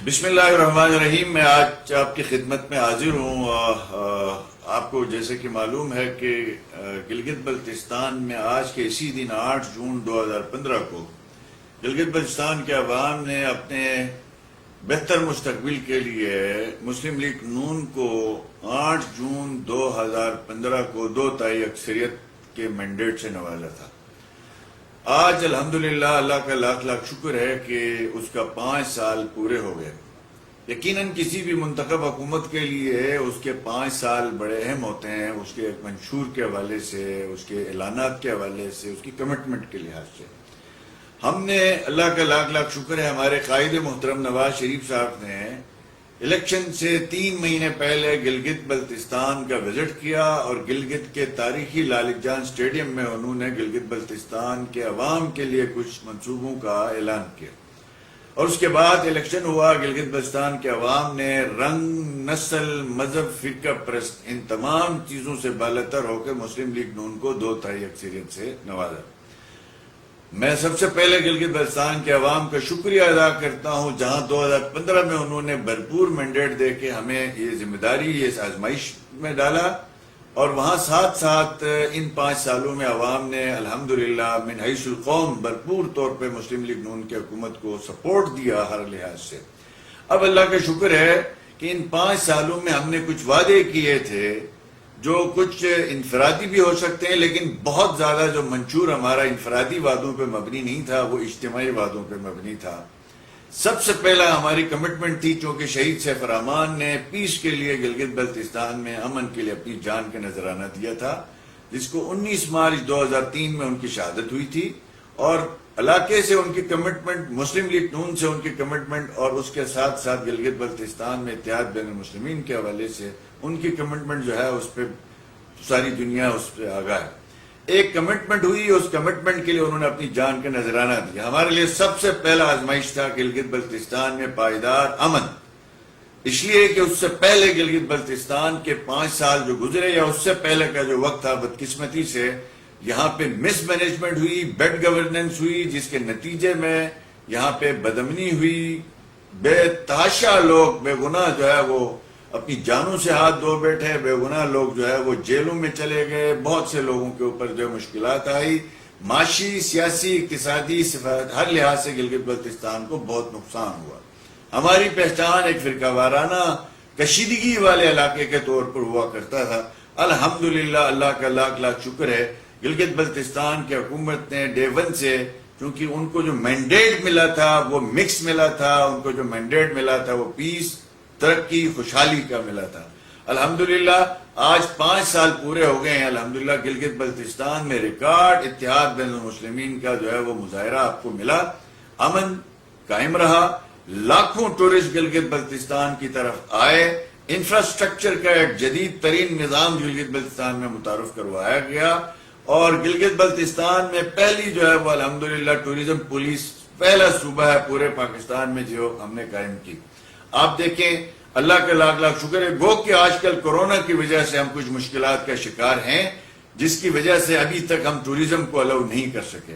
بسم اللہ الرحمن الرحیم. میں آج آپ کی خدمت میں حاضر ہوں. آپ کو جیسے کہ معلوم ہے کہ گلگت بلتستان میں آج کے اسی دن 8 جون 2015 کو گلگت بلتستان کے عوام نے اپنے بہتر مستقبل کے لیے مسلم لیگ نون کو 8 جون 2015 کو 2 تہائی اکثریت کے مینڈیٹ سے نوازا تھا. آج الحمدللہ اللہ کا لاکھ لاکھ شکر ہے کہ اس کا 5 سال پورے ہو گئے. یقیناً کسی بھی منتخب حکومت کے لیے اس کے 5 سال بڑے اہم ہوتے ہیں، اس کے منشور کے حوالے سے، اس کے اعلانات کے حوالے سے، اس کی کمٹمنٹ کے لحاظ سے. ہم نے اللہ کا لاکھ لاکھ شکر ہے ہمارے قائد محترم نواز شریف صاحب نے الیکشن سے 3 مہینے پہلے گلگت بلتستان کا وزٹ کیا اور گلگت کے تاریخی لالک جان سٹیڈیم میں انہوں نے گلگت بلتستان کے عوام کے لیے کچھ منصوبوں کا اعلان کیا. اور اس کے بعد الیکشن ہوا. گلگت بلتستان کے عوام نے رنگ، نسل، مذہب، فرقہ پرست ان تمام چیزوں سے بالاتر ہو کے مسلم لیگ نون کو 2 تہائی اکثریت سے نوازا. میں سب سے پہلے گلگت بلتستان کے عوام کا شکریہ ادا کرتا ہوں جہاں 2015 میں انہوں نے بھرپور مینڈیٹ دے کے ہمیں یہ ذمہ داری، یہ آزمائش میں ڈالا، اور وہاں ساتھ ساتھ ان 5 سالوں میں عوام نے الحمدللہ من حیث القوم بھرپور طور پہ مسلم لیگ نون کی حکومت کو سپورٹ دیا ہر لحاظ سے. اب اللہ کا شکر ہے کہ ان 5 سالوں میں ہم نے کچھ وعدے کیے تھے جو کچھ انفرادی بھی ہو سکتے ہیں، لیکن بہت زیادہ جو منشور ہمارا انفرادی وعدوں پہ مبنی نہیں تھا، وہ اجتماعی وعدوں پہ مبنی تھا. سب سے پہلا ہماری کمٹمنٹ تھی، چونکہ شہید سیف الرحمان نے پیس کے لیے گلگت بلتستان میں امن کے لیے اپنی جان کا نذرانہ دیا تھا، جس کو 19 مارچ 2003 میں ان کی شہادت ہوئی تھی. اور علاقے سے ان کی کمٹمنٹ، مسلم لیگ نون سے ان کی کمٹمنٹ، اور اس کے ساتھ ساتھ گلگت بلتستان میں اتحاد بین المسلمین کے حوالے سے ان کی کمٹمنٹ جو ہے اس پہ ساری دنیا اس پہ آگاہ ہے. ایک کمٹمنٹ ہوئی، اس کمٹمنٹ کے لیے انہوں نے اپنی جان کا نذرانہ دیا. ہمارے لیے سب سے پہلا آزمائش تھا گلگت بلتستان میں پائیدار امن، اس لیے کہ اس سے پہلے گلگت بلتستان کے 5 سال جو گزرے یا اس سے پہلے کا جو وقت تھا، بدقسمتی سے یہاں پہ مس مینجمنٹ ہوئی، بیڈ گورننس ہوئی، جس کے نتیجے میں یہاں پہ بدامنی ہوئی. بے تحاشا لوگ بے گناہ جو ہے وہ اپنی جانوں سے ہاتھ دھو بیٹھے، بے گناہ لوگ جو ہے وہ جیلوں میں چلے گئے. بہت سے لوگوں کے اوپر جو مشکلات آئی، معاشی، سیاسی، اقتصادی، ہر لحاظ سے گلگت بلتستان کو بہت نقصان ہوا. ہماری پہچان ایک فرقہ وارانہ کشیدگی والے علاقے کے طور پر ہوا کرتا تھا. الحمدللہ اللہ کا لاکھ لاکھ شکر ہے گلگت بلتستان کی حکومت نے ڈے 1 سے، چونکہ ان کو جو مینڈیٹ ملا تھا وہ مکس ملا تھا، ان کو جو مینڈیٹ ملا تھا وہ پیس، ترقی، خوشحالی کا ملا تھا. الحمدللہ آج 5 سال پورے ہو گئے ہیں. الحمدللہ گلگت بلتستان میں ریکارڈ اتحاد بین المسلمین کا جو ہے وہ مظاہرہ آپ کو ملا. امن قائم رہا، لاکھوں ٹورسٹ گلگت بلتستان کی طرف آئے. انفراسٹرکچر کا ایک جدید ترین نظام گلگت بلتستان میں متعارف کروایا گیا، اور گلگت بلتستان میں پہلی جو ہے وہ الحمدللہ ٹوریزم پولیس پہلا صوبہ ہے پورے پاکستان میں جو ہم نے قائم کی. آپ دیکھیں اللہ کا لاکھ لاکھ شکر ہے. گو کہ آج کل کورونا کی وجہ سے ہم کچھ مشکلات کا شکار ہیں، جس کی وجہ سے ابھی تک ہم ٹوریزم کو الاؤ نہیں کر سکے.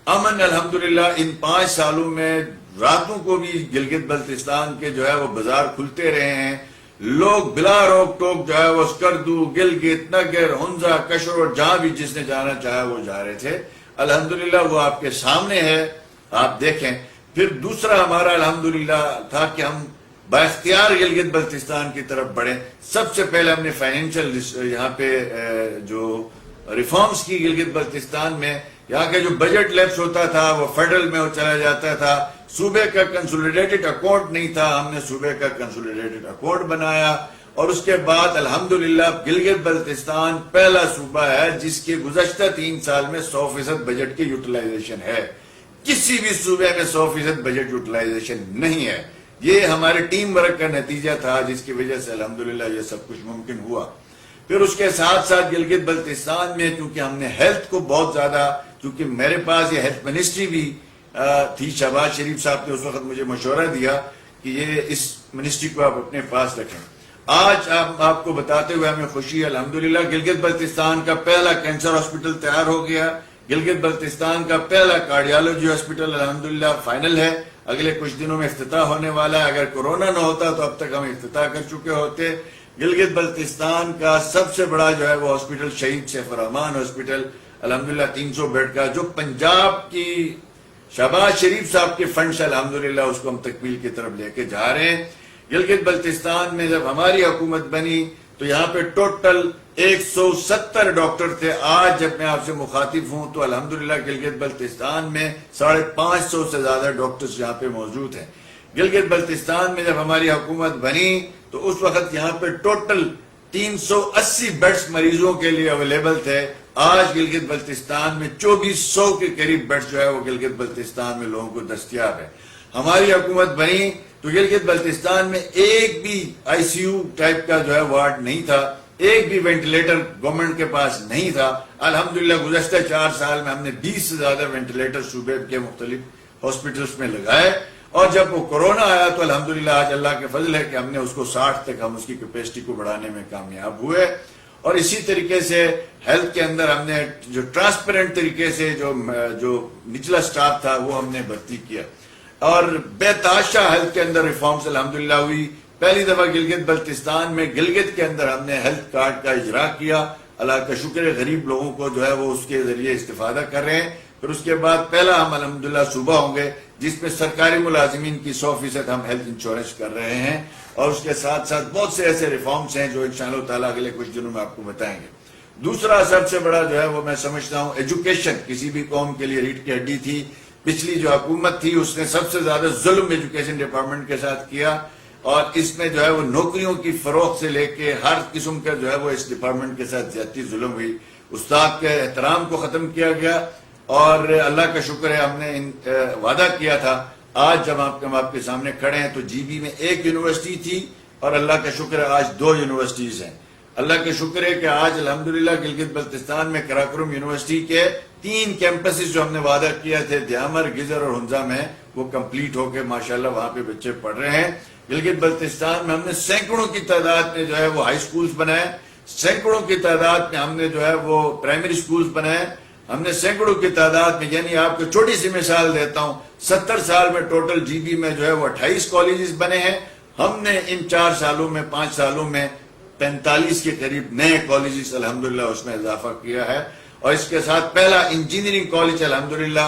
امن الحمدللہ ان 5 سالوں میں راتوں کو بھی گلگت بلتستان کے جو ہے وہ بازار کھلتے رہے ہیں. لوگ بلا روک ٹوک جو ہے وہ اسکردو، گلگت، نگر، ہنزا، کشور، جہاں بھی جس نے جانا چاہا وہ جا رہے تھے. الحمدللہ وہ آپ کے سامنے ہے، آپ دیکھیں. پھر دوسرا ہمارا الحمدللہ تھا کہ ہم با اختیار گلگت بلتستان کی طرف بڑھیں. سب سے پہلے ہم نے فائنینشل یہاں پہ جو ریفارمز کی گلگت بلتستان میں. یہاں کا جو بجٹ لیپس ہوتا تھا وہ فیڈرل میں چلا جاتا تھا. صوبے کا کنسولیڈیٹڈ اکاؤنٹ نہیں تھا، ہم نے صوبے کا کنسولیڈیٹڈ اکاؤنٹ بنایا. اور اس کے بعد الحمدللہ گلگت بلتستان پہلا صوبہ ہے جس کے گزشتہ 3 سال میں 100% بجٹ کی یوٹیلائزیشن ہے. کسی بھی صوبے میں 100% بجٹ یوٹیلائزیشن نہیں ہے. یہ ہمارے ٹیم ورک کا نتیجہ تھا جس کی وجہ سے الحمدللہ یہ سب کچھ ممکن ہوا. پھر اس کے ساتھ ساتھ گلگت بلتستان میں چونکہ ہم نے ہیلتھ کو بہت زیادہ، چونکہ میرے پاس یہ ہیلتھ منسٹری بھی تھی، شہباز شریف صاحب نے اس وقت مجھے مشورہ دیا کہ یہ اس منسٹری کو آپ اپنے پاس رکھیں. آج آپ کو بتاتے ہوئے ہمیں خوشی ہے الحمدللہ گلگت بلتستان کا پہلا کینسر ہاسپٹل تیار ہو گیا. گلگت بلتستان کا پہلا کارڈیالوجی ہاسپٹل الحمدللہ فائنل ہے. اگلے کچھ دنوں میں افتتاح ہونے والا ہے. اگر کورونا نہ ہوتا تو اب تک ہم افتتاح کر چکے ہوتے. گلگت بلتستان کا سب سے بڑا جو ہے وہ ہاسپٹل شہید سیف الرحمان ہاسپٹل الحمدللہ 300 بیڈ کا, جو پنجاب کی شہباز شریف صاحب کے فنڈ سے الحمدللہ اس کو ہم تکمیل کی طرف لے کے جا رہے ہیں. گلگت بلتستان میں جب ہماری حکومت بنی تو یہاں پہ ٹوٹل 170 ڈاکٹر تھے. آج جب میں آپ سے مخاطب ہوں تو الحمدللہ گلگت بلتستان میں 550 سے زیادہ ڈاکٹرز یہاں پہ موجود ہیں. گلگت بلتستان میں جب ہماری حکومت بنی تو اس وقت یہاں پہ ٹوٹل 380 بیڈز مریضوں کے لیے اویلیبل تھے. آج گلگت بلتستان میں 2400 کے قریب بیڈز جو ہے وہ گلگت بلتستان میں لوگوں کو دستیاب ہے. ہماری حکومت بنی تو گلگت بلتستان میں ایک بھی آئی سی یو ٹائپ کا جو ہے وارڈ نہیں تھا, ایک بھی وینٹیلیٹر گورنمنٹ کے پاس نہیں تھا. الحمدللہ گزشتہ 4 سال میں ہم نے 20 سے زیادہ وینٹیلیٹر صوبے کے مختلف ہاسپٹلز میں لگائے, اور جب وہ کورونا آیا تو الحمدللہ آج اللہ کے فضل ہے کہ ہم نے اس کو 60 تک ہم اس کی کیپیسٹی کو بڑھانے میں کامیاب ہوئے. اور اسی طریقے سے ہیلتھ کے اندر ہم نے جو ٹرانسپیرنٹ طریقے سے جو نچلا سٹاف تھا وہ ہم نے بھرتی کیا, اور بے تحاشا ہیلتھ کے اندر ریفارمز الحمدللہ ہوئی. پہلی دفعہ گلگت بلتستان میں گلگت کے اندر ہم نے ہیلتھ کارڈ کا اجرا کیا. اللہ کا شکر ہے غریب لوگوں کو جو ہے وہ اس کے ذریعے استفادہ کر رہے ہیں. پھر اس کے بعد پہلا ہم الحمدللہ صوبہ ہوں گے جس میں سرکاری ملازمین کی 100% ہم ہیلتھ انشورنس کر رہے ہیں, اور اس کے ساتھ ساتھ بہت سے ایسے ریفارمز ہیں جو انشاءاللہ تعالیٰ اگلے کچھ دنوں میں آپ کو بتائیں گے. دوسرا سب سے بڑا جو ہے وہ میں سمجھتا ہوں ایجوکیشن کسی بھی قوم کے لیے ریڑھ کی ہڈی تھی. پچھلی جو حکومت تھی اس نے سب سے زیادہ ظلم ایجوکیشن ڈپارٹمنٹ کے ساتھ کیا, اور اس میں جو ہے وہ نوکریوں کی فروخت سے لے کے ہر قسم کا جو ہے وہ اس ڈپارٹمنٹ کے ساتھ زیادتی ظلم ہوئی. استاد کے احترام کو ختم کیا گیا, اور اللہ کا شکر ہے ہم نے وعدہ کیا تھا. آج جب ہم آپ کے سامنے کھڑے ہیں تو جی بی میں 1 یونیورسٹی تھی, اور اللہ کا شکر ہے آج 2 یونیورسٹیز ہیں. اللہ کا شکر ہے کہ آج الحمدللہ گلگت بلتستان میں کراکرم یونیورسٹی کے 3 کیمپسز جو ہم نے وعدہ کیا تھے دیامر, گزر اور ہنزا میں, وہ کمپلیٹ ہو کے ماشاءاللہ وہاں پہ بچے پڑھ رہے ہیں. گلگت بلتستان میں ہم نے سینکڑوں کی تعداد میں جو ہے وہ ہائی سکولز بنائے, سینکڑوں کی تعداد میں ہم نے جو ہے وہ پرائمری سکولز بنائے, ہم نے سینکڑوں کی تعداد میں, یعنی آپ کو چھوٹی سی مثال دیتا ہوں, 70 سال میں ٹوٹل جی بی میں جو ہے وہ 28 کالجز بنے ہیں. ہم نے ان 4 سالوں میں 5 سالوں میں 45 کے قریب نئے کالجز الحمدللہ اس میں اضافہ کیا ہے, اور اس کے ساتھ پہلا انجینئرنگ کالج الحمدللہ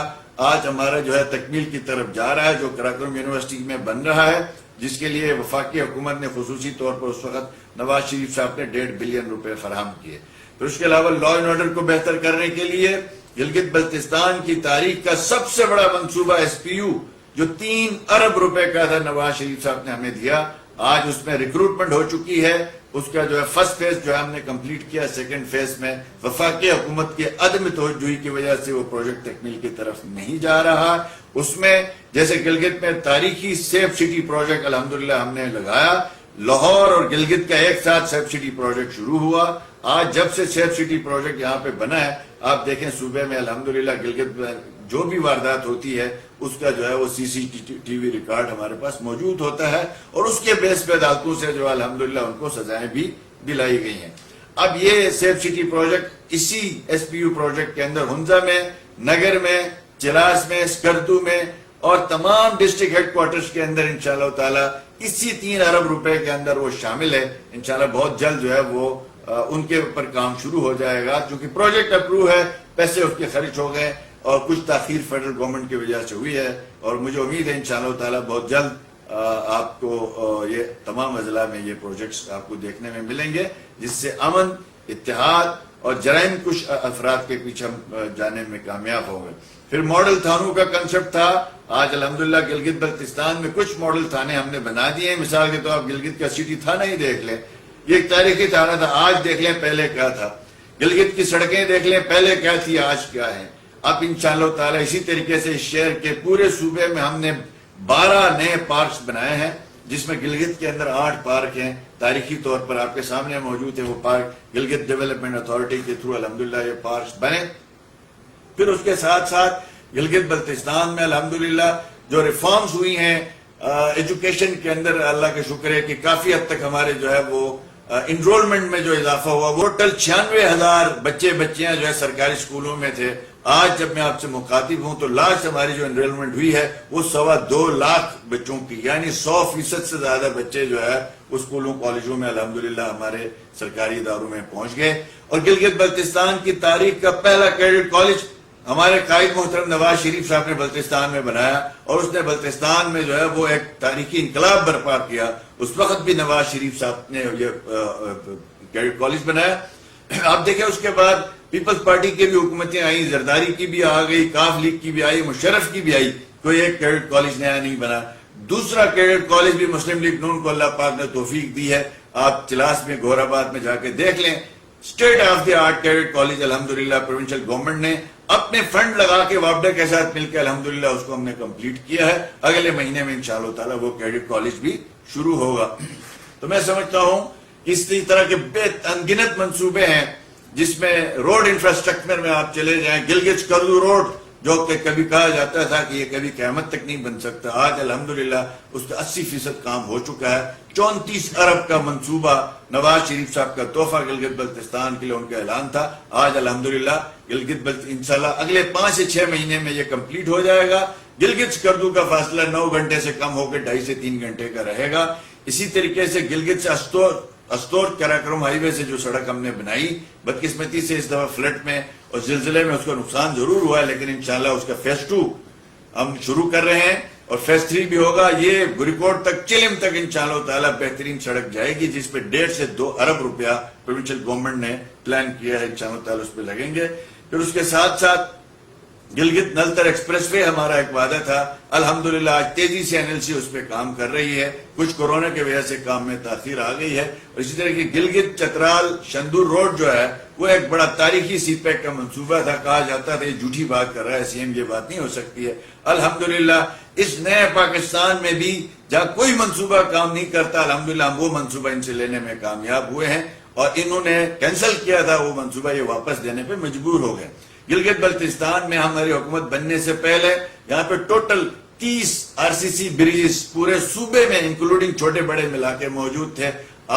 آج ہمارا جو ہے تکمیل کی طرف جا رہا ہے, جو کراکرم یونیورسٹی میں بن رہا ہے, جس کے لیے وفاقی حکومت نے خصوصی طور پر اس وقت نواز شریف صاحب نے 1.5 بلین روپے فراہم کیے. پھر اس کے علاوہ لا اینڈ آرڈر کو بہتر کرنے کے لیے گلگت بلتستان کی تاریخ کا سب سے بڑا منصوبہ ایس پی یو جو 3 ارب روپے کا تھا نواز شریف صاحب نے ہمیں دیا, آج اس میں ریکروٹمنٹ ہو چکی ہے. اس کا جو ہے فرسٹ فیز جو ہے ہم نے کمپلیٹ کیا, سیکنڈ فیز میں وفاقی حکومت کے عدم توجہی کی وجہ سے وہ پروجیکٹ تکمیل کی طرف نہیں جا رہا. اس میں جیسے گلگت میں تاریخی سیف سٹی پروجیکٹ الحمدللہ ہم نے لگایا, لاہور اور گلگت کا ایک ساتھ سیف سٹی پروجیکٹ شروع ہوا. آج جب سے سیف سٹی پروجیکٹ یہاں پہ بنا ہے, آپ دیکھیں صوبے میں الحمدللہ گلگت میں جو بھی واردات ہوتی ہے اس کا جو ہے وہ سی سی ٹی وی ریکارڈ ہمارے پاس موجود ہوتا ہے, اور اس کے بیس پہ عدالتوں سے جو الحمدللہ ان کو سزائیں بھی دلائی گئی ہیں. اب یہ سیف سٹی پروجیکٹ اسی ایس پی یو پروجیکٹ کے اندر ہنزا میں, نگر میں, چلاس میں, اسکردو میں اور تمام ڈسٹرکٹ ہیڈ کوارٹرز کے اندر انشاءاللہ تعالی اسی 3 ارب روپے کے اندر وہ شامل ہے. انشاءاللہ بہت جلد جو ہے وہ ان کے اوپر کام شروع ہو جائے گا, چونکہ پروجیکٹ اپروو ہے, پیسے اس کے خرچ ہو گئے, اور کچھ تاخیر فیڈرل گورنمنٹ کی وجہ سے ہوئی ہے, اور مجھے امید ہے انشاءاللہ تعالی بہت جلد آپ کو یہ تمام اضلاع میں یہ پروجیکٹس آپ کو دیکھنے میں ملیں گے, جس سے امن, اتحاد اور جرائم کش افراد کے پیچھے ہم جانے میں کامیاب ہوں گے. پھر ماڈل تھانوں کا کنسپٹ تھا, آج الحمدللہ گلگت بلتستان میں کچھ ماڈل تھانے ہم نے بنا دیے ہیں. مثال کے طور آپ گلگت کا سٹی تھانہ ہی دیکھ لیں, یہ ایک تاریخی تھانہ تھا, آج دیکھ لیں پہلے کیا تھا. گلگت کی سڑکیں دیکھ لیں پہلے کیا تھی, آج کیا ہے. اب انشاءاللہ تعالی اسی طریقے سے اس شہر کے پورے صوبے میں ہم نے 12 نئے پارکس بنائے ہیں, جس میں گلگت کے اندر 8 پارک ہیں. تاریخی طور پر آپ کے سامنے موجود ہے وہ پارک گلگت ڈیولپمنٹ اتھارٹی کے تھرو الحمدللہ یہ پارکس بنے. پھر اس کے ساتھ ساتھ گلگت بلتستان میں الحمدللہ جو ریفارمز ہوئی ہیں ایجوکیشن کے اندر, اللہ کا شکر ہے کہ کافی حد تک ہمارے جو ہے وہ انرولمنٹ میں جو اضافہ ہوا, وہ ٹوٹل 96,000 بچے بچیاں جو ہے سرکاری اسکولوں میں تھے, آج جب میں آپ سے مخاطب ہوں تو لاسٹ ہماری جو انرولمنٹ ہوئی ہے وہ 2.25 لاکھ بچوں کی، یعنی 100% سے زیادہ بچے جو ہے اسکولوں کالجوں میں الحمدللہ ہمارے سرکاری اداروں میں پہنچ گئے. اور گلگت بلتستان کی تاریخ کا پہلا کیڈٹ کالج ہمارے قائد محترم نواز شریف صاحب نے بلتستان میں بنایا، اور اس نے بلتستان میں جو ہے وہ ایک تاریخی انقلاب برپا کیا. اس وقت بھی نواز شریف صاحب نے یہ کیڈٹ کالج بنایا. آپ دیکھیں اس کے بعد پیپلز پارٹی کی بھی حکومتیں آئیں، زرداری کی بھی آ گئی، کاف لیگ کی بھی آئی، مشرف کی بھی آئی، کوئی ایک کیڈٹ کالج نیا نہیں بنا. دوسرا کیڈٹ کالج بھی مسلم لیگ نون کو اللہ پاک نے توفیق دی ہے. آپ چلاس میں گور آباد میں جا کے دیکھ لیں، state of the art cadet college الحمدللہ پروونشل گورنمنٹ نے اپنے فنڈ لگا کے وابڈا کے ساتھ مل کے الحمدللہ اس کو ہم نے کمپلیٹ کیا ہے. اگلے مہینے میں انشاءاللہ تعالی وہ کیڈٹ کالج بھی شروع ہوگا. تو میں سمجھتا ہوں اسی طرح کے بے انگنت منصوبے ہیں جس میں روڈ انفراسٹرکچر میں آپ چلے جائیں. گلگت سکردو روڈ جو کہ کبھی کہا جاتا تھا کہ یہ کبھی قیامت تک نہیں بن سکتا، آج الحمدللہ اس کا 80% کام ہو چکا ہے. 34 ارب کا منصوبہ نواز شریف صاحب کا تحفہ گلگت بلتستان کے لیے ان کا اعلان تھا. آج الحمدللہ گلگت انشاءاللہ اگلے 5 سے 6 مہینے میں یہ کمپلیٹ ہو جائے گا. گلگت سکردو کا فاصلہ 9 گھنٹے سے کم ہو کے 2.5 سے 3 گھنٹے کا رہے گا. اسی طریقے سے گلگت سے استور کراکرم ہائی وے سے جو سڑک ہم نے بنائی، بدقسمتی سے اس دفعہ فلڈ میں اور زلزلے میں اس کا نقصان ضرور ہوا ہے، لیکن انشاءاللہ اس کا فیز 2 ہم شروع کر رہے ہیں اور فیز 3 بھی ہوگا. یہ بریکوٹ تک چلم تک انشاءاللہ تعالی بہترین سڑک جائے گی جس پہ 1.5 سے 2 ارب روپیہ پروونشل گورنمنٹ نے پلان کیا ہے، انشاءاللہ تعالی اس پہ لگیں گے. پھر اس کے ساتھ ساتھ گلگت نلتر ایکسپریس وے ہمارا ایک وعدہ تھا، الحمدللہ آج تیزی سے NLC اس پہ کام کر رہی ہے. کچھ کورونا کی وجہ سے کام میں تاخیر آ گئی ہے. اور اسی طرح کی گلگت چترال شندور روڈ جو ہے وہ ایک بڑا تاریخی سی پیک کا منصوبہ تھا. کہا جاتا تھا یہ جھوٹی بات کر رہا ہے CM، یہ بات نہیں ہو سکتی ہے. الحمدللہ اس نئے پاکستان میں بھی جہاں کوئی منصوبہ کام نہیں کرتا، الحمدللہ ہم وہ منصوبہ ان سے لینے میں کامیاب ہوئے ہیں، اور انہوں نے کینسل کیا تھا وہ منصوبہ، یہ واپس دینے پہ مجبور ہو گئے. گلگت بلتستان میں ہماری حکومت بننے سے پہلے یہاں پہ ٹوٹل 30 RCC بریجز پورے صوبے میں انکلوڈنگ چھوٹے بڑے ملا کے موجود تھے.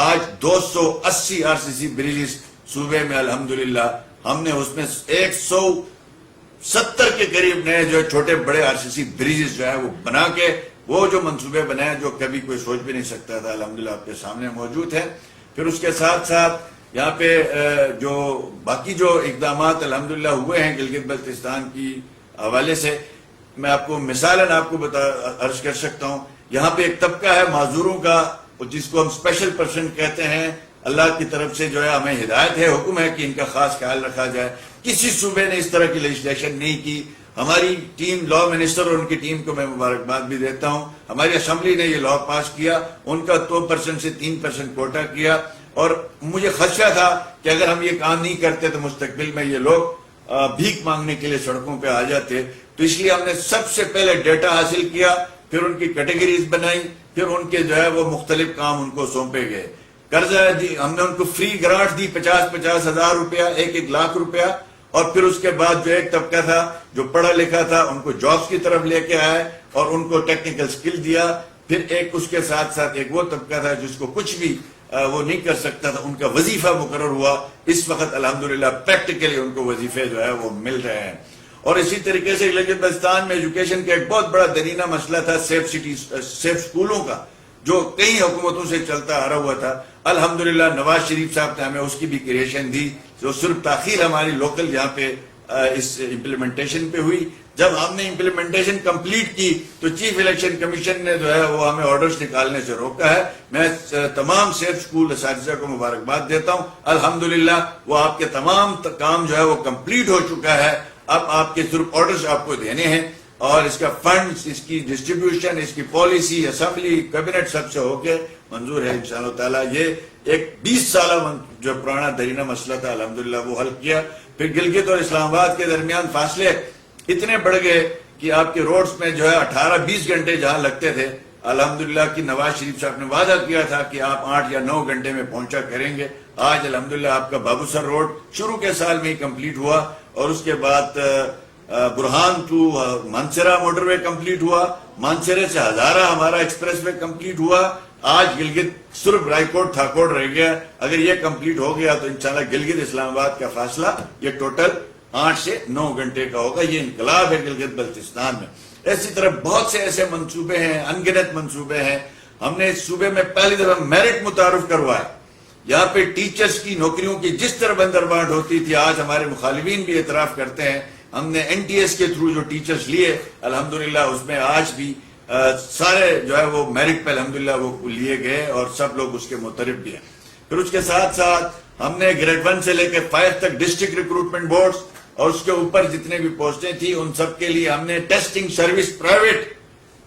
آج 280 RCC بریجز صوبے میں الحمدللہ ہم نے اس میں 170 کے قریب نئے جو چھوٹے بڑے RCC بریجز جو ہے وہ بنا کے وہ جو منصوبے بنائے جو کبھی کوئی سوچ بھی نہیں سکتا تھا، الحمدللہ آپ کے سامنے موجود ہے. پھر اس کے ساتھ ساتھ یہاں پہ جو باقی جو اقدامات الحمدللہ ہوئے ہیں گلگت بلتستان کی حوالے سے، میں آپ کو مثالاً آپ کو عرض کر سکتا ہوں. یہاں پہ ایک طبقہ ہے معذوروں کا جس کو ہم اسپیشل پرسن کہتے ہیں. اللہ کی طرف سے جو ہے ہمیں ہدایت ہے، حکم ہے کہ ان کا خاص خیال رکھا جائے. کسی صوبے نے اس طرح کی لیجسلیشن نہیں کی. ہماری ٹیم لا منسٹر اور ان کی ٹیم کو میں مبارکباد بھی دیتا ہوں. ہماری اسمبلی نے یہ لا پاس کیا، ان کا 2% سے 3% کوٹا کیا، اور مجھے خدشہ تھا کہ اگر ہم یہ کام نہیں کرتے تو مستقبل میں یہ لوگ بھیک مانگنے کے لیے سڑکوں پہ آ جاتے. تو اس لیے ہم نے سب سے پہلے ڈیٹا حاصل کیا، پھر ان کی کیٹیگریز بنائی، پھر ان کے جو ہے وہ مختلف کام ان کو سونپے گئے. قرضہ دی، ہم نے ان کو فری گرانٹ دی 50,000 ہزار روپیہ، 1 لاکھ روپیہ. اور پھر اس کے بعد جو ایک طبقہ تھا جو پڑھا لکھا تھا ان کو جابس کی طرف لے کے آئے اور ان کو ٹیکنیکل سکل دیا. پھر ایک اس کے ساتھ ساتھ ایک وہ طبقہ تھا جس کو کچھ بھی وہ نہیں کر سکتا تھا، ان کا وظیفہ مقرر ہوا. اس وقت الحمدللہ پریکٹیکلی ان کو وظیفے جو ہے وہ مل رہے ہیں. اور اسی طریقے سے گلگت بلتستان میں ایجوکیشن کا ایک بہت بڑا درینہ مسئلہ تھا سیف سکولوں کا، جو کئی حکومتوں سے چلتا آ رہا ہوا تھا. الحمدللہ نواز شریف صاحب نے ہمیں اس کی بھی کریشن دی، جو صرف تاخیر ہماری لوکل یہاں پہ اس امپلیمنٹیشن پہ ہوئی. جب ہم نے امپلیمنٹیشن کمپلیٹ کی تو چیف الیکشن کمیشن نے جو ہے وہ ہمیں آرڈرز نکالنے سے روکا ہے. میں تمام سیف سکول اساتذہ کو مبارکباد دیتا ہوں. الحمدللہ وہ آپ کے تمام کام جو ہے وہ کمپلیٹ ہو چکا ہے. اب آپ کے صرف آرڈرز آپ کو دینے ہیں، اور اس کا فنڈز، اس کی ڈسٹریبیوشن، اس کی پالیسی، اسمبلی، کیبنٹ سب سے ہو کے منظور ہے انشاءاللہ تعالیٰ. یہ ایک 20 سالہ جو پرانا درینہ مسئلہ تھا الحمدللہ وہ حل کیا. پھر گلگت اور اسلام آباد کے درمیان فاصلے اتنے بڑھ گئے کہ آپ کے روڈز میں جو ہے 18-20 گھنٹے جہاں لگتے تھے، الحمدللہ کی نواز شریف صاحب نے وعدہ کیا تھا کہ آپ 8 یا 9 گھنٹے میں پہنچا کریں گے. آج الحمدللہ آپ کا بابو سر روڈ شروع کے سال میں ہی کمپلیٹ ہوا، اور اس کے بعد Burhan to Mansehra motorway complete ہوا. مانسیرے سے ہزارہ ہمارا ایکسپریس وے کمپلیٹ ہوا. آج گلگت صرف رائکوٹ تھاکوٹ رہ گیا. اگر یہ کمپلیٹ ہو گیا تو انشاءاللہ گلگت اسلام آباد کا فاصلہ یہ ٹوٹل 8 سے 9 گھنٹے کا ہوگا. یہ انقلاب ہے گلگت بلتستان میں. اسی طرح بہت سے ایسے منصوبے ہیں, انگنت منصوبے ہیں. ہم نے اس صوبے میں پہلی دفعہ میرٹ متعارف کروایا. یہاں پہ ٹیچرز کی نوکریوں کی جس طرح بندربانٹ ہوتی تھی, آج ہمارے مخالفین بھی اعتراف کرتے ہیں, ہم نے این ٹی ایس کے تھرو جو ٹیچرز لیے الحمدللہ اس میں آج بھی سارے جو ہے وہ میرٹ پہ الحمدللہ وہ لیے گئے اور سب لوگ اس کے مترف بھی ہیں. پھر اس کے ساتھ ساتھ ہم نے گریڈ 1 سے لے کے 5 تک ڈسٹرکٹ ریکروٹمنٹ بورڈز اور اس کے اوپر جتنے بھی پوسٹیں تھیں ان سب کے لیے ہم نے ٹیسٹنگ سروس پرائیویٹ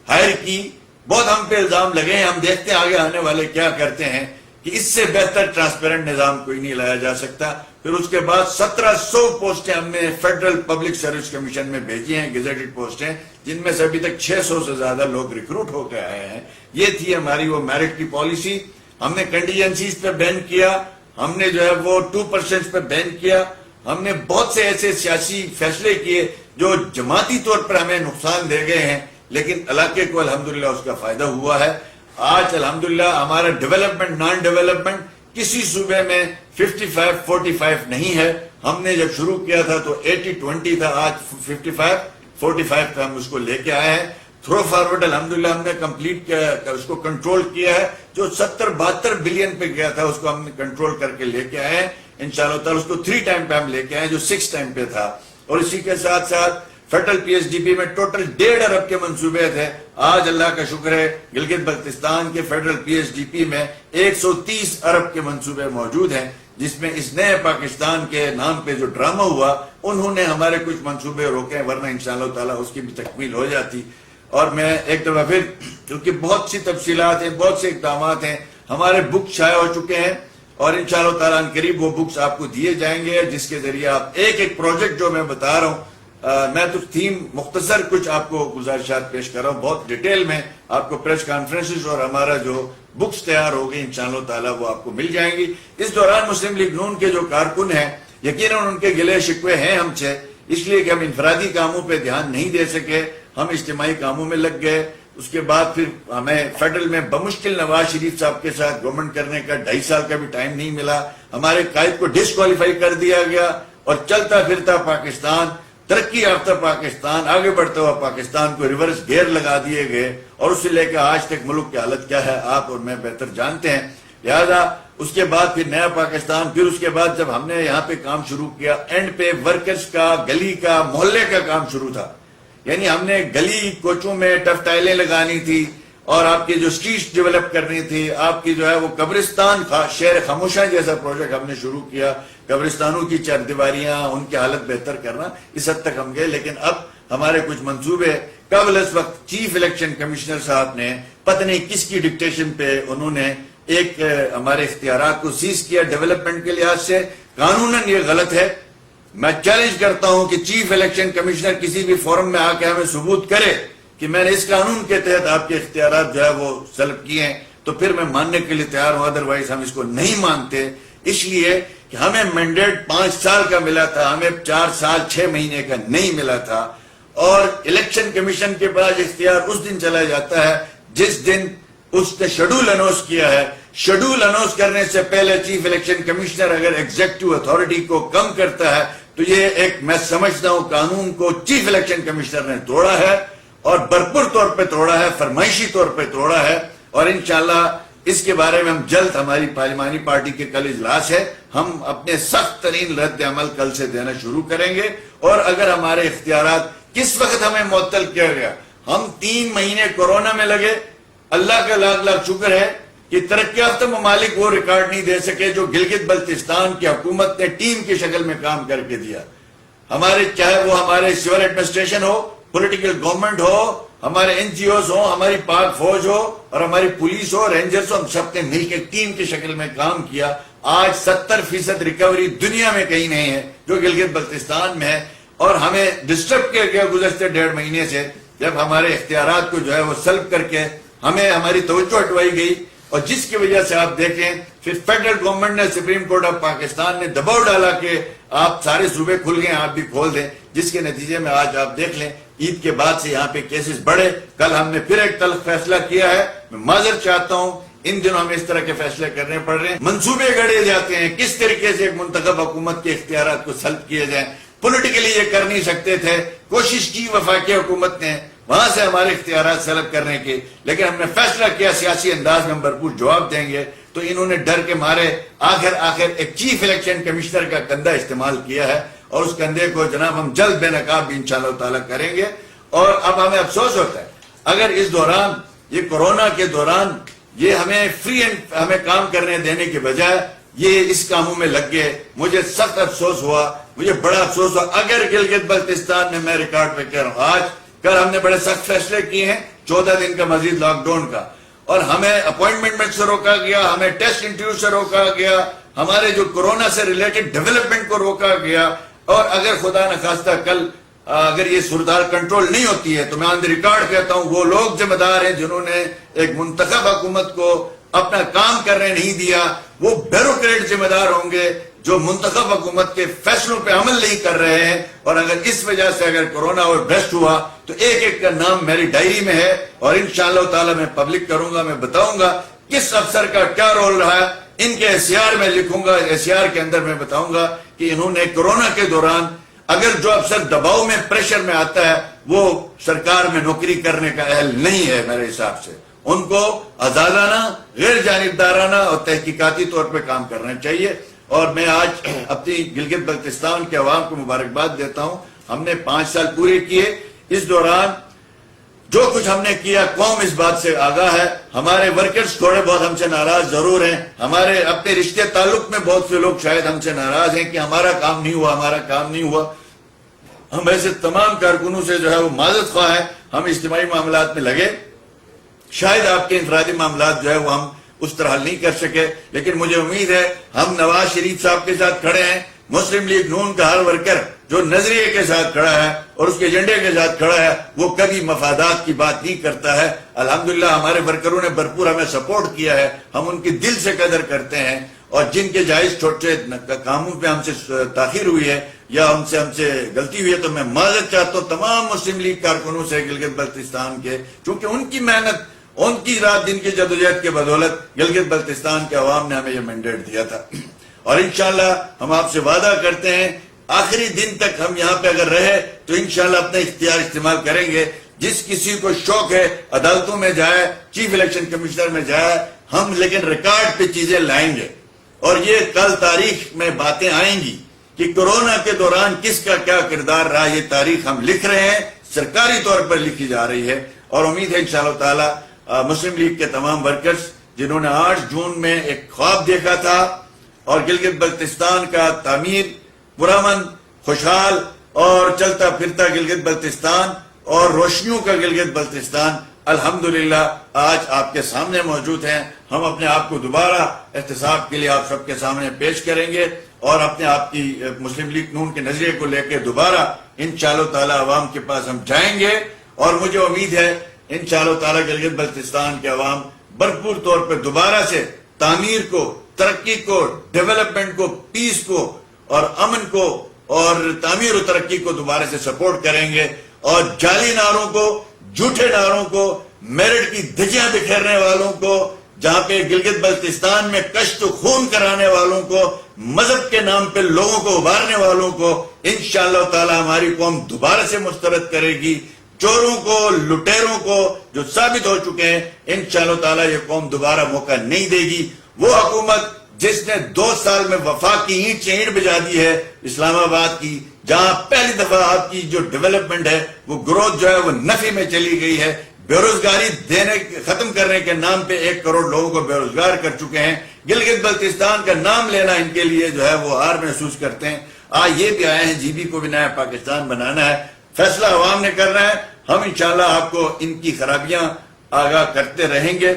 ہائر کی. بہت ہم پہ الزام لگے ہیں, ہم دیکھتے ہیں آگے آنے والے کیا کرتے ہیں کہ اس سے بہتر ٹرانسپیرنٹ نظام کوئی نہیں لایا جا سکتا. پھر اس کے بعد 1700 پوسٹیں ہم نے فیڈرل پبلک سروس کمیشن میں بھیجی ہیں, گزیٹڈ پوسٹیں, جن میں سے ابھی تک 600 سے زیادہ لوگ ریکروٹ ہو کے آئے ہیں. یہ تھی ہماری وہ میرٹ کی پالیسی. ہم نے کنٹیجنسیز پہ بین کیا, ہم نے جو ہے وہ 2% پہ بین کیا. ہم نے بہت سے ایسے سیاسی فیصلے کیے جو جماعتی طور پر ہمیں نقصان دے گئے ہیں, لیکن علاقے کو الحمدللہ اس کا فائدہ ہوا ہے. آج الحمدللہ ہمارا ڈیولپمنٹ نان ڈیولپمنٹ کسی صوبے میں 55-45 نہیں ہے. ہم نے جب شروع کیا تھا تو 80-20 تھا, آج 55-45 پہ ہم اس کو لے کے آئے ہیں. تھرو فارورڈ الحمدللہ ہم نے کمپلیٹ کیا, اس کو کنٹرول کیا ہے. جو 70-72 بلین پہ گیا تھا اس کو ہم نے کنٹرول کر کے لے کے آئے ہیں انشاءاللہ تعالی. اس کو 3 ٹائم پہ ہم لے کے آئے جو 6 ٹائم پہ تھا. اور اسی کے ساتھ ساتھ federal P S D P میں ٹوٹل 1.5 ارب کے منصوبے تھے. آج اللہ کا شکر ہے گلگت بلتستان کے federal P S D P میں 130 ارب کے منصوبے موجود ہیں, جس میں اس نئے پاکستان کے نام پہ جو ڈرامہ ہوا انہوں نے ہمارے کچھ منصوبے روکے, ورنہ انشاءاللہ تعالی اس کی بھی تکمیل ہو جاتی. اور میں ایک دفعہ پھر, کیونکہ بہت سی تفصیلات ہیں, بہت سے اقدامات ہیں, ہمارے بک شائع ہو چکے ہیں اور انشاءاللہ تعالی ان قریب وہ بکس آپ کو دیے جائیں گے, جس کے ذریعے آپ ایک ایک پروجیکٹ جو میں بتا رہا ہوں, میں تو تھیم مختصر کچھ آپ کو گزارشات پیش کر رہا ہوں, بہت ڈیٹیل میں آپ کو پریس کانفرنسز اور ہمارا جو بکس تیار ہوگی انشاءاللہ تعالی وہ آپ کو مل جائیں گی. اس دوران مسلم لیگ نون کے جو کارکن ہیں یقیناً ان کے گلے شکوے ہیں ہم سے, اس لیے کہ ہم انفرادی کاموں پہ دھیان نہیں دے سکے, ہم اجتماعی کاموں میں لگ گئے. اس کے بعد پھر ہمیں فیڈرل میں بمشکل نواز شریف صاحب کے ساتھ گورنمنٹ کرنے کا 2.5 سال کا بھی ٹائم نہیں ملا. ہمارے قائد کو ڈسکوالیفائی کر دیا گیا اور چلتا پھرتا پاکستان, ترقی یافتہ پاکستان, آگے بڑھتا ہوا پاکستان کو ریورس گیئر لگا دیے گئے. اور اس سے لے کے آج تک ملک کی حالت کیا ہے آپ اور میں بہتر جانتے ہیں. لہذا اس کے بعد پھر نیا پاکستان, پھر اس کے بعد جب ہم نے یہاں پہ کام شروع کیا, اینڈ پہ ورکرز کا, گلی کا, محلے کا کام شروع تھا. یعنی ہم نے گلی کوچوں میں ٹف ٹائلیں لگانی تھی اور آپ کی جو سٹریٹس ڈیولپ کرنی تھی, آپ کی جو ہے وہ قبرستان شہر خاموشاں جیسا پروجیکٹ ہم نے شروع کیا, قبرستانوں کی چاردیواریاں, ان کی حالت بہتر کرنا, اس حد تک ہم گئے. لیکن اب ہمارے کچھ منصوبے قبل اس وقت چیف الیکشن کمشنر صاحب نے پتہ نہیں کس کی ڈکٹیشن پہ انہوں نے ایک ہمارے اختیارات کو سیز کیا ڈیولپمنٹ کے لحاظ سے. قانوناً یہ غلط ہے. میں چیلنج کرتا ہوں کہ چیف الیکشن کمشنر کسی بھی فورم میں آ کے ہمیں ثبوت کرے کہ میں نے اس قانون کے تحت آپ کے اختیارات جو ہے وہ سلب کیے ہیں, تو پھر میں ماننے کے لیے تیار ہوں, ادروائز ہم اس کو نہیں مانتے. اس لیے کہ ہمیں مینڈیٹ 5 سال کا ملا تھا, ہمیں 4 سال 6 مہینے کا نہیں ملا تھا. اور الیکشن کمیشن کے پاس اختیار اس دن چلا جاتا ہے جس دن اس نے شیڈول اناؤنس کیا ہے. شیڈول اناؤنس کرنے سے پہلے چیف الیکشن کمشنر اگر ایگزیکٹو اتھارٹی کو کم کرتا ہے تو یہ ایک, میں سمجھتا ہوں قانون کو چیف الیکشن کمشنر نے توڑا ہے اور بھرپور طور پہ توڑا ہے, فرمائشی طور پہ توڑا ہے. اور انشاءاللہ اس کے بارے میں ہم جلد, ہماری پارلیمانی پارٹی کے کل اجلاس ہے, ہم اپنے سخت ترین رد عمل کل سے دینا شروع کریں گے. اور اگر ہمارے اختیارات کس وقت ہمیں معطل کیا گیا, ہم 3 مہینے کورونا میں لگے, اللہ کا لاکھ لاکھ شکر ہے کہ ترقی یافتہ ممالک وہ ریکارڈ نہیں دے سکے جو گلگت بلتستان کی حکومت نے ٹیم کی شکل میں کام کر کے دیا. ہمارے چاہے وہ ہمارے سول ایڈمنسٹریشن ہو, پولیٹیکل گورنمنٹ ہو, ہمارے این جی اوز ہو, ہماری پاک فوج ہو اور ہماری پولیس ہو, رینجرز ہو, ہم سب نے مل کے ٹیم کی شکل میں کام کیا. آج 70% ریکوری دنیا میں کہیں نہیں ہے جو گلگت بلتستان میں ہے. اور ہمیں ڈسٹرب کیا گیا گزشتے 1.5 مہینے سے, جب ہمارے اختیارات کو جو ہے وہ سلب کر کے ہمیں ہماری توجہ ہٹوائی گئی, اور جس کی وجہ سے آپ دیکھیں پھر فیڈرل گورنمنٹ نے, سپریم کورٹ آف پاکستان نے دباؤ ڈالا کہ آپ سارے صوبے کھل گئے, آپ بھی کھول دیں, جس کے نتیجے میں آج آپ دیکھ لیں عید کے بعد سے یہاں پہ کیسز بڑھے. کل ہم نے پھر ایک تلخ فیصلہ کیا ہے, میں معذرت چاہتا ہوں, ان دنوں ہمیں اس طرح کے فیصلے کرنے پڑ رہے ہیں. منصوبے گڑے جاتے ہیں کس طریقے سے ایک منتخب حکومت کے اختیارات کو سلب کیے جائیں پولیٹیکلی یہ کر نہیں سکتے تھے. کوشش کی وفاقی حکومت نے وہاں سے ہمارے اختیارات سلب کرنے کے، لیکن ہم نے فیصلہ کیا سیاسی انداز میں ہم بھرپور جواب دیں گے. تو انہوں نے ڈر کے مارے آخر ایک چیف الیکشن کمشنر کا کندھا استعمال کیا ہے، اور اس کندھے کو جناب ہم جلد بے نقاب بھی انشاءاللہ تعالیٰ کریں گے. اور اب ہمیں افسوس ہوتا ہے اگر اس دوران، یہ کورونا کے دوران، یہ ہمیں فری اینڈ ہمیں کام کرنے دینے کے بجائے یہ اس کاموں میں لگ گئے. مجھے سخت افسوس ہوا، مجھے بڑا افسوس ہوا. اگر گلگت بلتستان میں، میں ریکارڈ پہ کہہ رہا ہوں، آج کل ہم نے بڑے سخت فیصلے کیے ہیں 14 دن کا مزید لاک ڈاؤن کا، اور ہمیں اپوائنٹمنٹ سے روکا گیا، ہمیں ٹیسٹ انٹرویو سے روکا گیا، ہمارے جو کورونا سے ریلیٹڈ ڈیولپمنٹ کو روکا گیا. اور اگر خدا نخواستہ کل اگر یہ صورتحال کنٹرول نہیں ہوتی ہے تو میں آن دی ریکارڈ کہتا ہوں وہ لوگ ذمہ دار ہیں جنہوں نے ایک منتخب حکومت کو اپنا کام کرنے نہیں دیا، وہ بیوروکریٹ ذمہ دار ہوں گے جو منتخب حکومت کے فیصلوں پہ عمل نہیں کر رہے ہیں. اور اگر اس وجہ سے اگر کورونا اور بریسٹ ہوا تو ایک ایک کا نام میری ڈائری میں ہے، اور انشاءاللہ تعالی میں پبلک کروں گا، میں بتاؤں گا کس افسر کا کیا رول رہا ہے. ان کے ایسیار میں لکھوں گا، ایسیار کے اندر میں بتاؤں گا کہ انہوں نے کورونا کے دوران اگر جو افسر دباؤ میں، پریشر میں آتا ہے، وہ سرکار میں نوکری کرنے کا اہل نہیں ہے. میرے حساب سے ان کو آزادانہ، غیر جانبدارانہ اور تحقیقاتی طور پہ کام کرنا چاہیے. اور میں آج اپنی گلگت بلتستان کے عوام کو مبارکباد دیتا ہوں. ہم نے 5 سال پورے کیے. اس دوران جو کچھ ہم نے کیا قوم اس بات سے آگاہ ہے. ہمارے ورکرز تھوڑے بہت ہم سے ناراض ضرور ہیں، ہمارے اپنے رشتے تعلق میں بہت سے لوگ شاید ہم سے ناراض ہیں کہ ہمارا کام نہیں ہوا، ہمارا کام نہیں ہوا. ہم ایسے تمام کارکنوں سے جو ہے وہ معذرت خواہ ہیں. ہم اجتماعی معاملات میں لگے، شاید آپ کے انفرادی معاملات جو ہے وہ ہم اس طرح حل نہیں کر سکے، لیکن مجھے امید ہے ہم نواز شریف صاحب کے ساتھ کھڑے ہیں. مسلم لیگ نون کا ہر ورکر جو نظریے کے ساتھ کھڑا ہے اور اس کے ایجنڈے کے ساتھ کھڑا ہے وہ کبھی مفادات کی بات نہیں کرتا ہے. الحمدللہ ہمارے ورکروں نے بھرپور ہمیں سپورٹ کیا ہے، ہم ان کی دل سے قدر کرتے ہیں. اور جن کے جائز چھوٹے کاموں پہ ہم سے تاخیر ہوئی ہے یا ہم سے غلطی ہوئی ہے تو میں معذرت چاہتا ہوں تمام مسلم لیگ کارکنوں سے گلگت بلتستان کے، چونکہ ان کی محنت، ان کی رات دن کی جدوجہد کے بدولت گلگت بلتستان کے عوام نے ہمیں یہ مینڈیٹ دیا تھا. اور انشاءاللہ ہم آپ سے وعدہ کرتے ہیں آخری دن تک ہم یہاں پہ اگر رہے تو انشاءاللہ اپنا اختیار استعمال کریں گے. جس کسی کو شوق ہے عدالتوں میں جائے، چیف الیکشن کمشنر میں جائے، ہم لیکن ریکارڈ پہ چیزیں لائیں گے. اور یہ کل تاریخ میں باتیں آئیں گی کہ کورونا کے دوران کس کا کیا کردار رہا. یہ تاریخ ہم لکھ رہے ہیں، سرکاری طور پر لکھی جا رہی ہے. اور امید ہے انشاءاللہ تعالی مسلم لیگ کے تمام ورکرز جنہوں نے 8 جون میں ایک خواب دیکھا تھا اور گلگت بلتستان کا تعمیر، پرامن، خوشحال اور چلتا پھرتا گلگت بلتستان اور روشنیوں کا گلگت بلتستان، الحمدللہ آج آپ کے سامنے موجود ہیں. ہم اپنے آپ کو دوبارہ احتساب کے لیے آپ سب کے سامنے پیش کریں گے اور اپنے آپ کی مسلم لیگ نون کے نظریے کو لے کے دوبارہ انشاءاللہ تعالی عوام کے پاس ہم جائیں گے. اور مجھے امید ہے انشاءاللہ تعالی گلگت بلتستان کے عوام بھرپور طور پہ دوبارہ سے تعمیر کو، ترقی کو، ڈیولپمنٹ کو، پیس کو اور امن کو اور تعمیر و ترقی کو دوبارہ سے سپورٹ کریں گے. اور جعلی نعروں کو، جھوٹے نعروں کو، میرٹ کی دھجیاں بکھیرنے والوں کو، جہاں پہ گلگت بلتستان میں کشت و خون کرانے والوں کو، مذہب کے نام پہ لوگوں کو ابھارنے والوں کو انشاءاللہ تعالی ہماری قوم دوبارہ سے مسترد کرے گی. چوروں کو، لٹیروں کو جو ثابت ہو چکے ہیں انشاءاللہ تعالی یہ قوم دوبارہ موقع نہیں دے گی. وہ حکومت جس نے 2 سال میں وفاق کی اینٹ سے اینٹ بجا دی ہے اسلام آباد کی، جہاں پہلی دفعہ آپ کی جو ڈیولپمنٹ ہے وہ گروتھ جو ہے وہ نفع میں چلی گئی ہے. بے روزگاری ختم کرنے کے نام پہ 1 کروڑ لوگوں کو بے روزگار کر چکے ہیں. گلگت بلتستان کا نام لینا ان کے لیے جو ہے وہ ہار محسوس کرتے ہیں. آج یہ بھی آئے ہیں جی بی کو بھی نیا پاکستان بنانا ہے. فیصلہ عوام نے کرنا ہے. ہم انشاءاللہ آپ کو ان کی خرابیاں آگاہ کرتے رہیں گے.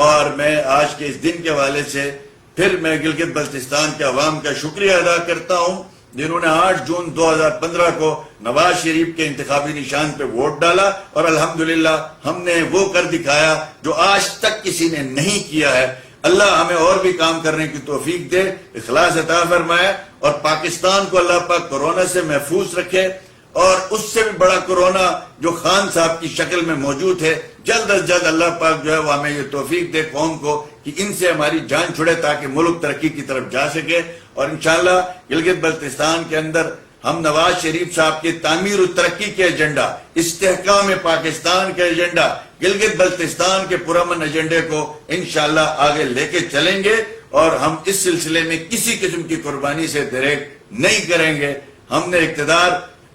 اور میں آج کے اس دن کے حوالے سے پھر میں گلگت بلتستان کے عوام کا شکریہ ادا کرتا ہوں جنہوں نے 8 جون 2015 کو نواز شریف کے انتخابی نشان پہ ووٹ ڈالا. اور الحمدللہ ہم نے وہ کر دکھایا جو آج تک کسی نے نہیں کیا ہے. اللہ ہمیں اور بھی کام کرنے کی توفیق دے، اخلاص عطا فرمائے اور پاکستان کو اللہ پاک کورونا سے محفوظ رکھے. اور اس سے بھی بڑا کورونا جو خان صاحب کی شکل میں موجود ہے، جلد از جلد اللہ پاک جو ہے وہ ہمیں یہ توفیق دے قوم کو کہ ان سے ہماری جان چھڑے تاکہ ملک ترقی کی طرف جا سکے. اور انشاءاللہ گلگت بلتستان کے اندر ہم نواز شریف صاحب کے تعمیر و ترقی کے ایجنڈا، استحکام پاکستان کے ایجنڈا، گلگت بلتستان کے پرامن ایجنڈے کو انشاءاللہ آگے لے کے چلیں گے، اور ہم اس سلسلے میں کسی قسم کی قربانی سے دریغ نہیں کریں گے۔ ہم نے اقتدار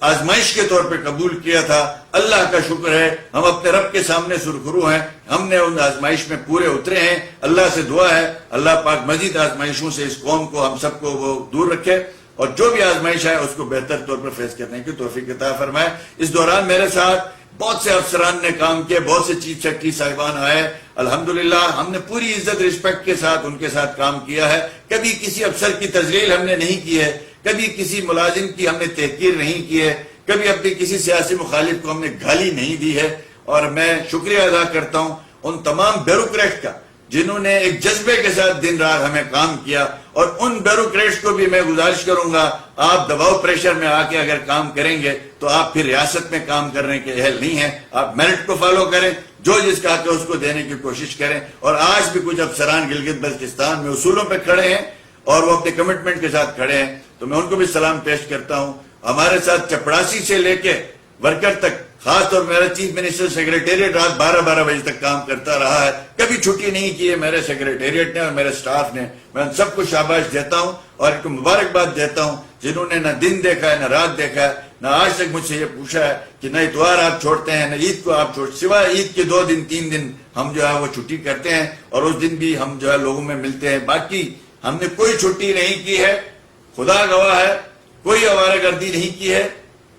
آزمائش کے طور پہ قبول کیا تھا، اللہ کا شکر ہے ہم اپنے رب کے سامنے سرخرو ہیں، ہم نے ان آزمائش میں پورے اترے ہیں۔ اللہ سے دعا ہے اللہ پاک مزید آزمائشوں سے اس قوم کو، ہم سب کو وہ دور رکھے، اور جو بھی آزمائش ہے اس کو بہتر طور پر فیس کرنے کی توفیق عطا فرمائے۔ اس دوران میرے ساتھ بہت سے افسران نے کام کیا، بہت سے چیف سیکرٹری صاحبان آئے، الحمدللہ ہم نے پوری عزت رسپیکٹ کے ساتھ ان کے ساتھ کام کیا ہے۔ کبھی کسی افسر کی تذلیل ہم نے نہیں کی ہے، کبھی کسی ملازم کی ہم نے تحقیر نہیں کی ہے، کبھی اپنی کسی سیاسی مخالف کو ہم نے گالی نہیں دی ہے۔ اور میں شکریہ ادا کرتا ہوں ان تمام بیوروکریٹ کا جنہوں نے ایک جذبے کے ساتھ دن رات ہمیں کام کیا، اور ان بیوروکریٹس کو بھی میں گزارش کروں گا آپ دباؤ پریشر میں آ کے اگر کام کریں گے تو آپ پھر ریاست میں کام کرنے کے اہل نہیں ہیں۔ آپ میرٹ کو فالو کریں، جو جس کا حق ہے اس کو دینے کی کوشش کریں۔ اور آج بھی کچھ افسران گلگت بلتستان میں اصولوں پہ کھڑے ہیں اور وہ اپنے کمٹمنٹ کے ساتھ کھڑے ہیں، تو میں ان کو بھی سلام پیش کرتا ہوں۔ ہمارے ساتھ چپڑاسی سے لے کے ورکر تک، خاص طور میرا چیف منسٹر سیکریٹریٹ رات 12 بجے تک کام کرتا رہا ہے، کبھی چھٹی نہیں کی ہے میرے سیکریٹریٹ نے اور میرے سٹاف نے۔ میں ان سب کو شاباش دیتا ہوں اور ان کو مبارکباد دیتا ہوں جنہوں نے نہ دن دیکھا ہے نہ رات دیکھا ہے، نہ آج تک مجھ سے یہ پوچھا ہے کہ نہ اتوار آپ چھوڑتے ہیں نہ عید کو آپ چھوڑتے، سوائے عید کے 2 دن 3 دن ہم جو ہے وہ چھٹی کرتے ہیں، اور اس دن بھی ہم جو ہے لوگوں میں ملتے ہیں، باقی ہم نے کوئی چھٹی نہیں کی ہے۔ خدا گواہ ہے کوئی آوارہ گردی نہیں کی ہے،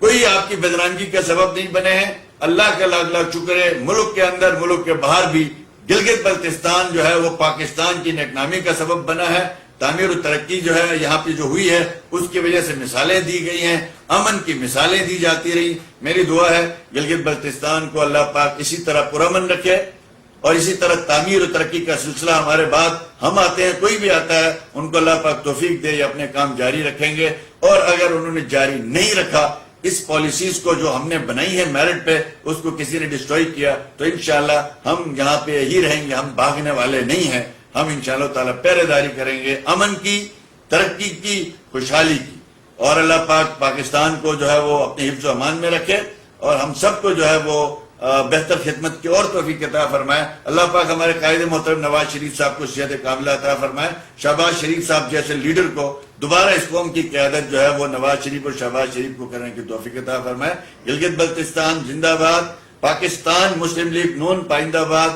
کوئی آپ کی بدنامی کا سبب نہیں بنے ہیں۔ اللہ کا لاکھ لاکھ شکر ہے ملک کے اندر ملک کے باہر بھی گلگت بلتستان جو ہے وہ پاکستان کی نیک نامی کا سبب بنا ہے۔ تعمیر و ترقی جو ہے یہاں پہ جو ہوئی ہے اس کی وجہ سے مثالیں دی گئی ہیں، امن کی مثالیں دی جاتی رہی۔ میری دعا ہے گلگت بلتستان کو اللہ پاک اسی طرح پرامن رکھے، اور اسی طرح تعمیر و ترقی کا سلسلہ ہمارے بعد ہم آتے ہیں، کوئی بھی آتا ہے، ان کو اللہ پاک توفیق دے، یہ اپنے کام جاری رکھیں گے۔ اور اگر انہوں نے جاری نہیں رکھا، اس پالیسیز کو جو ہم نے بنائی ہے میرٹ پہ، اس کو کسی نے ڈسٹروئی کیا، تو انشاءاللہ ہم یہاں پہ ہی رہیں گے، ہم بھاگنے والے نہیں ہیں۔ ہم انشاءاللہ تعالیٰ پہرے داری کریں گے امن کی، ترقی کی، خوشحالی کی، اور اللہ پاک پاکستان کو جو ہے وہ اپنے حفظ و امان میں رکھے، اور ہم سب کو جو ہے وہ بہتر خدمت کی اور توفیق عطا فرمائے۔ اللہ پاک ہمارے قائد محترم نواز شریف صاحب کو صحت کاملہ عطا فرمائے۔ شہباز شریف صاحب جیسے لیڈر کو دوبارہ اس قوم کی قیادت جو ہے وہ نواز شریف اور شہباز شریف کو کرنے کی توفیق عطا فرمائے۔ گلگت بلتستان زندہ باد، پاکستان مسلم لیگ نون پائندہ باد،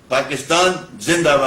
پاکستان زندہ باد۔